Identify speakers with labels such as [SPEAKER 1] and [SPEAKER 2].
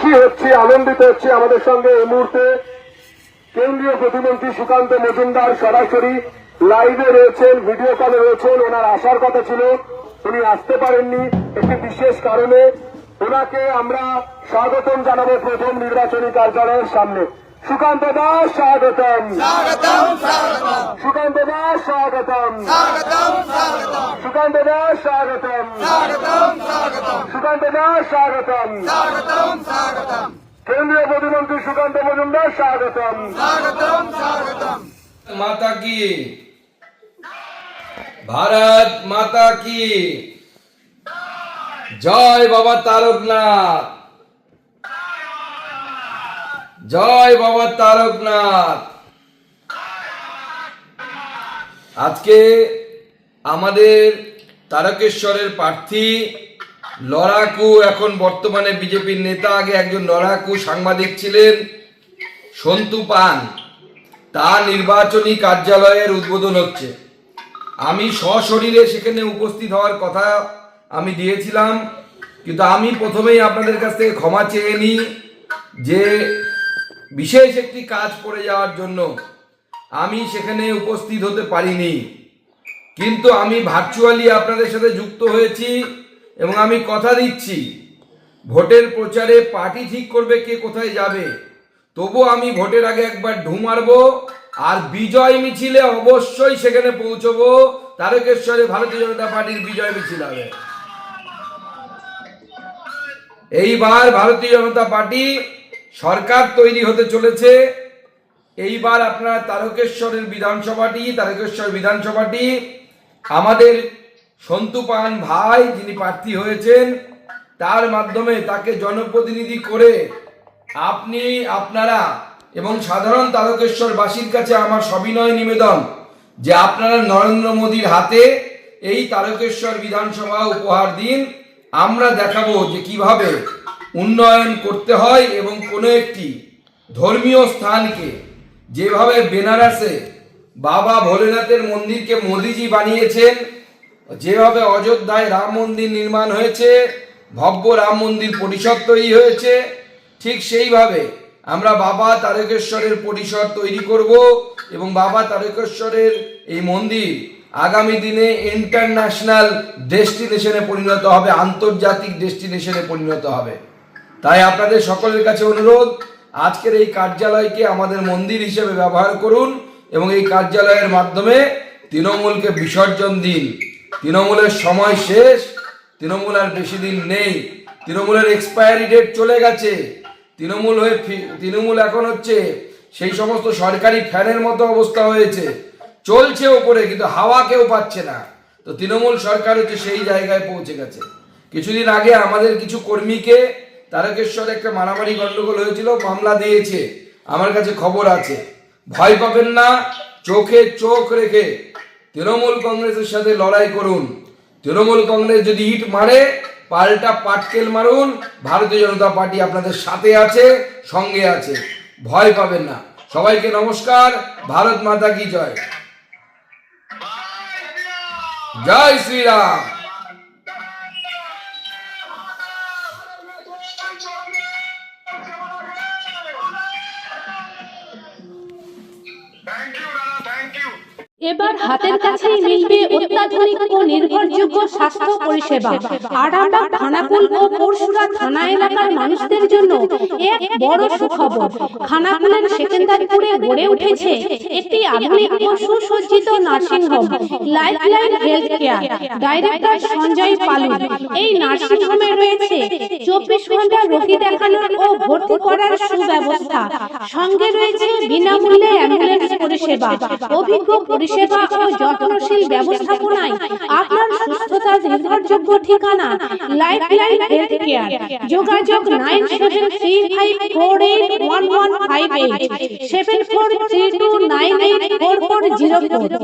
[SPEAKER 1] খুশি হচ্ছি, আনন্দিত হচ্ছি। আমাদের সঙ্গে এই মুহূর্তে কেন্দ্রীয় প্রতিমন্ত্রী সুকান্ত মজুমদার সরাসরি লাইভে রয়েছেন, ভিডিও কলে রয়েছেন। ওনার আসার কথা ছিল, উনি আসতে পারেননি একটি বিশেষ কারণে। ওনাকে আমরা স্বাগতম জানাবো প্রথম নির্বাচনী কার্যালয়ের সামনে। সুকান্ত দাস স্বাগতম, সুকান্ত দাস স্বাগতম, সুকান্ত দাস স্বাগতম, সুকান্ত দাস স্বাগতম, কেন্দ্রীয় প্রতিমন্ত্রী সুকান্ত মজুমদার স্বাগতম।
[SPEAKER 2] মাতা কি, ভারত মাতা কি জয়। বাবা তারকনাথ, জয় বাবা তারকনাথ। আজকে আমাদের তারকেশ্বরের প্রার্থী লড়াকু, এখন বর্তমানে বিজেপির নেতা, আগে একজন লড়াকু সাংবাদিক ছিলেন, সন্তু পান, তার নির্বাচনী কার্যালয়ের উদ্বোধন হচ্ছে। আমি সশরীরে সেখানে উপস্থিত হওয়ার কথা আমি দিয়েছিলাম, কিন্তু আমি প্রথমেই আপনাদের কাছ থেকে ক্ষমা চেয়ে নিই যে বিশেষ একটি কাজ পড়ে যাওয়ার জন্য আমি সেখানে উপস্থিত হতে পারিনি। কিন্তু আমি ভার্চুয়ালি আপনাদের সাথে যুক্ত হয়েছি এবং আমি কথা দিচ্ছি ভোটের প্রচারে পার্টি ঠিক করবে কে কোথায় যাবে, তবু আমি ভোটের আগে একবার ঢু মারবো আর বিজয় মিছিলে অবশ্যই সেখানে পৌঁছবো। তারকেশ্বরে ভারতীয় জনতা পার্টির বিজয় মিছিল হবে। এইবার ভারতীয় জনতা পার্টি সরকার তৈরি হতে চলেছে। এইবার আপনারা তারকেশ্বর বিধানসভাটি আমাদের সন্তু পান ভাই, যিনি প্রার্থী হয়েছেন, তার মাধ্যমে তাকে জনপ্রতিনিধি করে আপনারা এবং সাধারণ তারকেশ্বরবাসীর কাছে আমার সবিনয় নিবেদন যে আপনারা নরেন্দ্র মোদীর হাতে এই তারকেশ্বর বিধানসভা উপহার দিন। আমরা দেখাবো যে কিভাবে উন্নয়ন করতে হয় এবং কোনো একটি ধর্মীয় স্থানকে, যেভাবে বেনারসে বাবা ভোলেনাথের মন্দিরকে মোদিজি বানিয়েছেন, যেভাবে অযোধ্যায় রাম মন্দির নির্মাণ হয়েছে, ভব্য রাম মন্দির পরিসর তৈরি হয়েছে, ঠিক সেইভাবে আমরা বাবা তারকেশ্বরের পরিসর তৈরি করব এবং বাবা তারকেশ্বরের এই মন্দির আগামী দিনে ইন্টারন্যাশনাল ডেস্টিনেশনে পরিণত হবে, আন্তর্জাতিক ডেস্টিনেশনে পরিণত হবে। তাই আপনাদের সকলের কাছে অনুরোধ, আজকের এই কার্যালয়কে আমাদের মন্দির হিসেবে ব্যবহার করুন এবং এই কার্যালয়ের মাধ্যমে তৃণমূলকে বিসর্জন দিন। তৃণমূলের সময় শেষ, তৃণমূল আর বেশি দিন নেই, তৃণমূলের এক্সপায়ারি ডেট চলে গেছে। তৃণমূল এখন হচ্ছে সেই সমস্ত সরকারি ফ্যানের মতো অবস্থা হয়েছে, চলছে ওপরে কিন্তু হাওয়া কেউ পাচ্ছে না। তো তৃণমূল সরকার হচ্ছে সেই জায়গায় পৌঁছে গেছে। কিছুদিন আগে আমাদের কিছু কর্মীকে তারকেশ্বরে একটা মারামারি গন্ডগোল হয়েছিল, মামলা দিয়েছে, আমার কাছে খবর আছে। ভয় পাবেন না, চোখে চোখ রেখে তৃণমূল কংগ্রেসের সাথে লড়াই করুন। তৃণমূল কংগ্রেস যদি ইট মারে, পাল্টা পাটকেল মারুন। ভারতীয় জনতা পার্টি আপনাদের সাথে আছে, সঙ্গে আছে, ভয় পাবেন না। সবাইকে নমস্কার। ভারত মাতা কি জয়, জয় শ্রীরাম।
[SPEAKER 3] এবার হাতের কাছেই মিলবে অত্যাধুনিক ও নির্ভরযোগ্য স্বাস্থ্য পরিষেবা। আরামবাগ, খানাকুল ও পরশুরা থানা এলাকার মানুষদের জন্য এক বড় সুখবর। খানাকুলের সেকেন্দারপুরে গড়ে উঠেছে একটি আধুনিক ও সুসজ্জিত nursing home, lifeline health care. Director Sanjay Palu. এই নার্সিং হোমে রয়েছে 24 ঘন্টা রোগী দেখানোর ও ভর্তি করার সুব্যবস্থা। সঙ্গে রয়েছে বিনামূল্যে অ্যাম্বুলেন্স পরিষেবা। অভিজ্ঞ পরিষেবা ও যত্নশীল ব্যবস্থাপনায় আপনার সুস্থতার নির্ভরযোগ্য ঠিকানা লাইফলাইন হেলথ কেয়ার। যোগাযোগ 9735481158 7432984404।